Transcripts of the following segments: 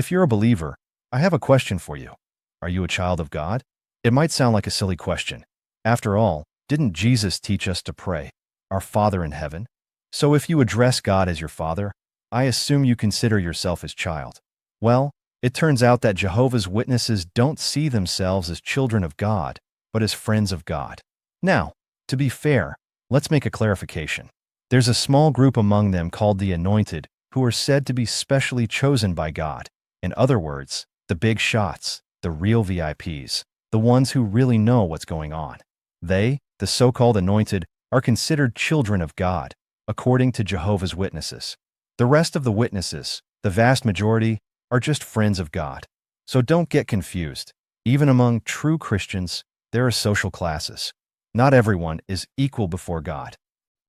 If you're a believer, I have a question for you. Are you a child of God? It might sound like a silly question. After all, didn't Jesus teach us to pray, "Our Father in heaven"? So if you address God as your Father, I assume you consider yourself his child. Well, it turns out that Jehovah's Witnesses don't see themselves as children of God, but as friends of God. Now, to be fair, let's make a clarification. There's a small group among them called the Anointed, who are said to be specially chosen by God. In other words, the big shots, the real VIPs, the ones who really know what's going on. They, the so-called Anointed, are considered children of God, according to Jehovah's Witnesses. The rest of the witnesses, the vast majority, are just friends of God. So don't get confused. Even among true Christians, there are social classes. Not everyone is equal before God.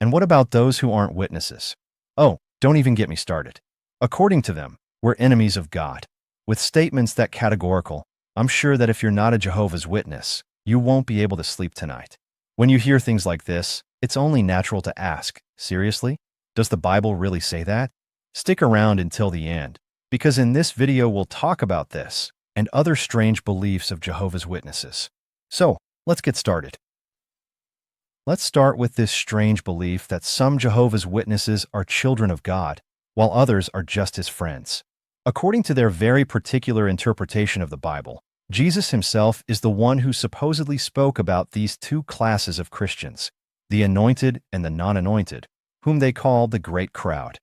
And what about those who aren't witnesses? Oh, don't even get me started. According to them, we're enemies of God. With statements that categorical, I'm sure that if you're not a Jehovah's Witness, you won't be able to sleep tonight. When you hear things like this, it's only natural to ask, seriously? Does the Bible really say that? Stick around until the end, because in this video we'll talk about this and other strange beliefs of Jehovah's Witnesses. So, let's get started. Let's start with this strange belief that some Jehovah's Witnesses are children of God, while others are just his friends. According to their very particular interpretation of the Bible, Jesus himself is the one who supposedly spoke about these two classes of Christians, the anointed and the non-anointed, whom they call the great crowd.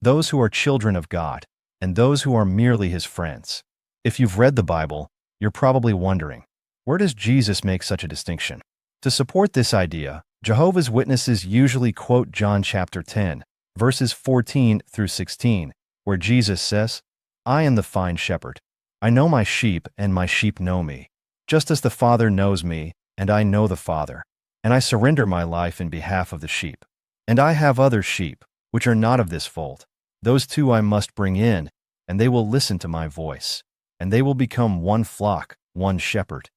Those who are children of God, and those who are merely his friends. If you've read the Bible, you're probably wondering, where does Jesus make such a distinction? To support this idea, Jehovah's Witnesses usually quote John chapter 10, verses 14 through 16, where Jesus says, "I am the fine shepherd. I know my sheep, and my sheep know me, just as the Father knows me, and I know the Father, and I surrender my life in behalf of the sheep. And I have other sheep, which are not of this fold. Those too I must bring in, and they will listen to my voice, and they will become one flock, one shepherd."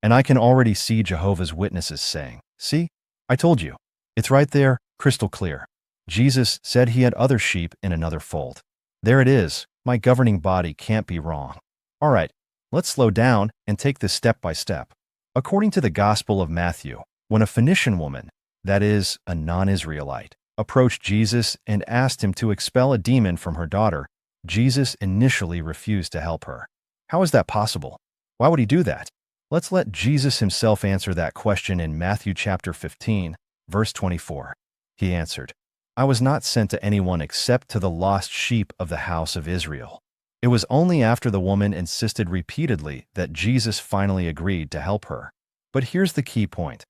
And I can already see Jehovah's Witnesses saying, "See, I told you. It's right there, crystal clear. Jesus said he had other sheep in another fold. There it is. My governing body can't be wrong." All right, let's slow down and take this step by step. According to the Gospel of Matthew, when a Phoenician woman, that is, a non-Israelite, approached Jesus and asked him to expel a demon from her daughter, Jesus initially refused to help her. How is that possible? Why would he do that? Let's let Jesus himself answer that question in Matthew chapter 15, verse 24. He answered, "I was not sent to anyone except to the lost sheep of the house of Israel." It was only after the woman insisted repeatedly that Jesus finally agreed to help her. But here's the key point.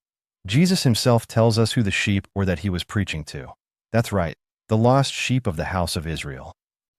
Jesus himself tells us who the sheep were that he was preaching to. That's right, the lost sheep of the house of Israel.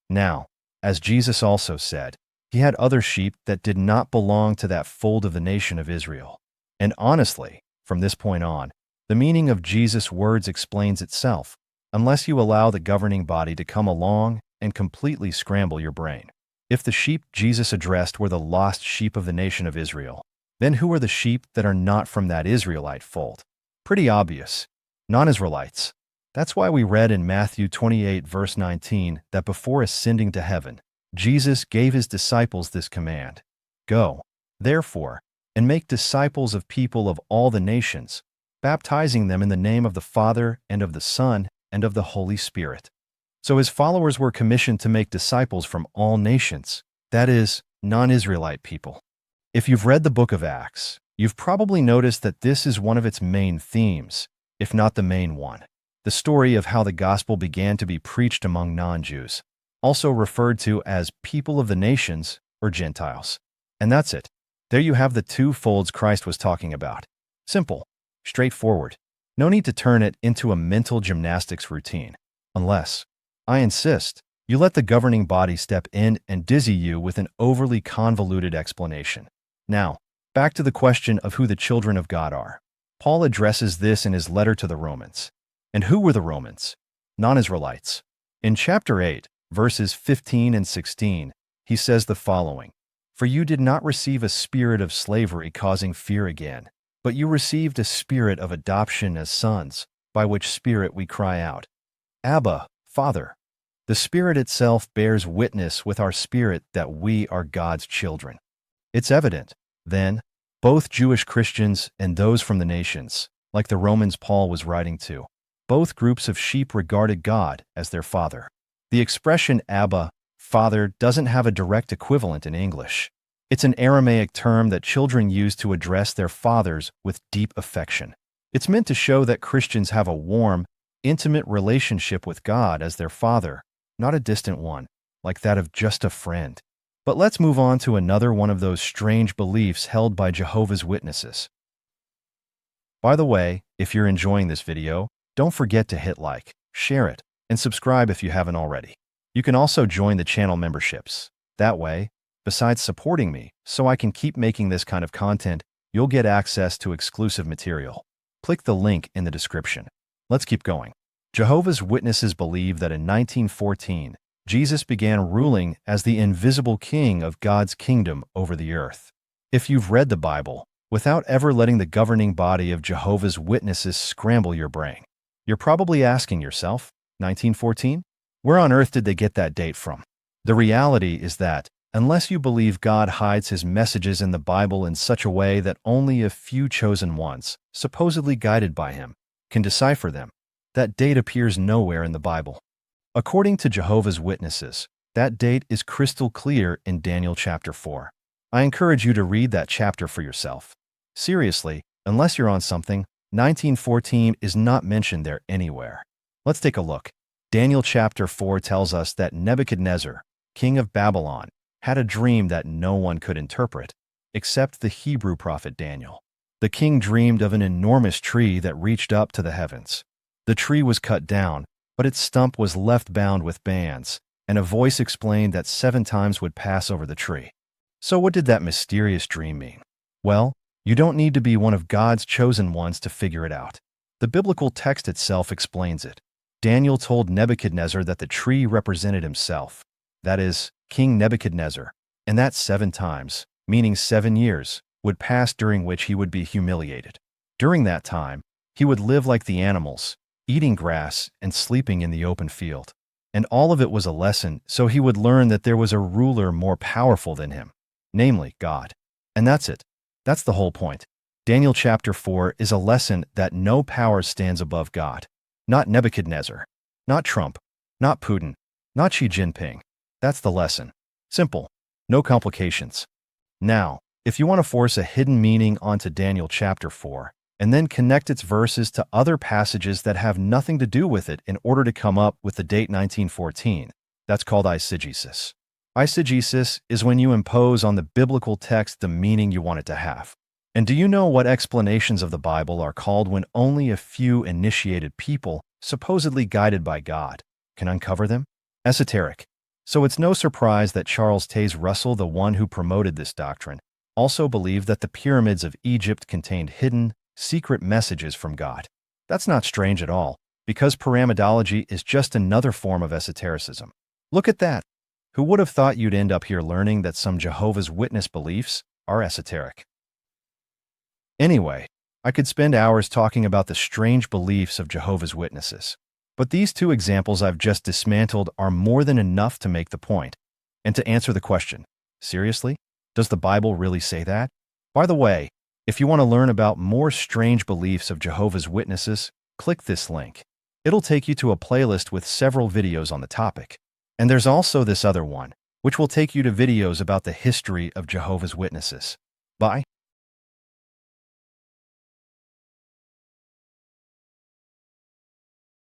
Now, as Jesus also said, he had other sheep that did not belong to that fold of the nation of Israel. And honestly, from this point on, the meaning of Jesus' words explains itself, unless you allow the governing body to come along and completely scramble your brain. If the sheep Jesus addressed were the lost sheep of the nation of Israel, then who are the sheep that are not from that Israelite fold? Pretty obvious. Non-Israelites. That's why we read in Matthew 28, verse 19, that before ascending to heaven, Jesus gave his disciples this command: "Go, therefore, and make disciples of people of all the nations, baptizing them in the name of the Father and of the Son and of the Holy Spirit." So his followers were commissioned to make disciples from all nations, that is, non-Israelite people. If you've read the book of Acts, you've probably noticed that this is one of its main themes, if not the main one. The story of how the gospel began to be preached among non-Jews, also referred to as people of the nations or Gentiles. And that's it. There you have the two folds Christ was talking about. Simple, straightforward. No need to turn it into a mental gymnastics routine. Unless, I insist, you let the governing body step in and dizzy you with an overly convoluted explanation. Now, back to the question of who the children of God are. Paul addresses this in his letter to the Romans. And who were the Romans? Non-Israelites. In chapter 8, verses 15 and 16, he says the following: "For you did not receive a spirit of slavery causing fear again, but you received a spirit of adoption as sons, by which spirit we cry out, 'Abba, Father.' The The Spirit itself bears witness with our spirit that we are God's children. It's evident, then, both Jewish Christians and those from the nations, like the Romans Paul was writing to, both groups of sheep regarded God as their father. The expression Abba, Father, doesn't have a direct equivalent in English. It's an Aramaic term that children use to address their fathers with deep affection. It's meant to show that Christians have a warm, intimate relationship with God as their father, not a distant one, like that of just a friend. But let's move on to another one of those strange beliefs held by Jehovah's Witnesses. By the way, if you're enjoying this video, don't forget to hit like, share it, and subscribe if you haven't already. You can also join the channel memberships. That way, besides supporting me so I can keep making this kind of content, you'll get access to exclusive material. Click the link in the description. Let's keep going. Jehovah's Witnesses believe that in 1914, Jesus began ruling as the invisible king of God's kingdom over the earth. If you've read the Bible, without ever letting the governing body of Jehovah's Witnesses scramble your brain, you're probably asking yourself, 1914? Where on earth did they get that date from? The reality is that, unless you believe God hides his messages in the Bible in such a way that only a few chosen ones, supposedly guided by him, can decipher them, that date appears nowhere in the Bible. According to Jehovah's Witnesses, that date is crystal clear in Daniel chapter 4. I encourage you to read that chapter for yourself. Seriously, unless you're on something, 1914 is not mentioned there anywhere. Let's take a look. Daniel chapter 4 tells us that Nebuchadnezzar, king of Babylon, had a dream that no one could interpret, except the Hebrew prophet Daniel. The king dreamed of an enormous tree that reached up to the heavens. The tree was cut down, but its stump was left bound with bands, and a voice explained that 7 times would pass over the tree. So what did that mysterious dream mean? Well, you don't need to be one of God's chosen ones to figure it out. The biblical text itself explains it. Daniel told Nebuchadnezzar that the tree represented himself, that is, King Nebuchadnezzar, and that 7 times, meaning 7 years, would pass during which he would be humiliated. During that time, he would live like the animals, eating grass and sleeping in the open field. And all of it was a lesson, so he would learn that there was a ruler more powerful than him, namely God. And that's it. That's the whole point. Daniel chapter 4 is a lesson that no power stands above God. Not Nebuchadnezzar, not Trump, not Putin, not Xi Jinping. That's the lesson. Simple. No complications. Now, if you want to force a hidden meaning onto Daniel chapter 4, and then connect its verses to other passages that have nothing to do with it in order to come up with the date 1914, that's called eisegesis. Eisegesis is when you impose on the biblical text the meaning you want it to have. And do you know what explanations of the Bible are called when only a few initiated people, supposedly guided by God, can uncover them? Esoteric. So it's no surprise that Charles Taze Russell, the one who promoted this doctrine, also believed that the pyramids of Egypt contained hidden, secret messages from God. That's not strange at all, because pyramidology is just another form of esotericism. Look at that. Who would have thought you'd end up here learning that some Jehovah's Witness beliefs are esoteric? Anyway, I could spend hours talking about the strange beliefs of Jehovah's Witnesses. But these 2 examples I've just dismantled are more than enough to make the point, and to answer the question, seriously? Does the Bible really say that? By the way, if you want to learn about more strange beliefs of Jehovah's Witnesses, click this link. It'll take you to a playlist with several videos on the topic. And there's also this other one, which will take you to videos about the history of Jehovah's Witnesses. Bye.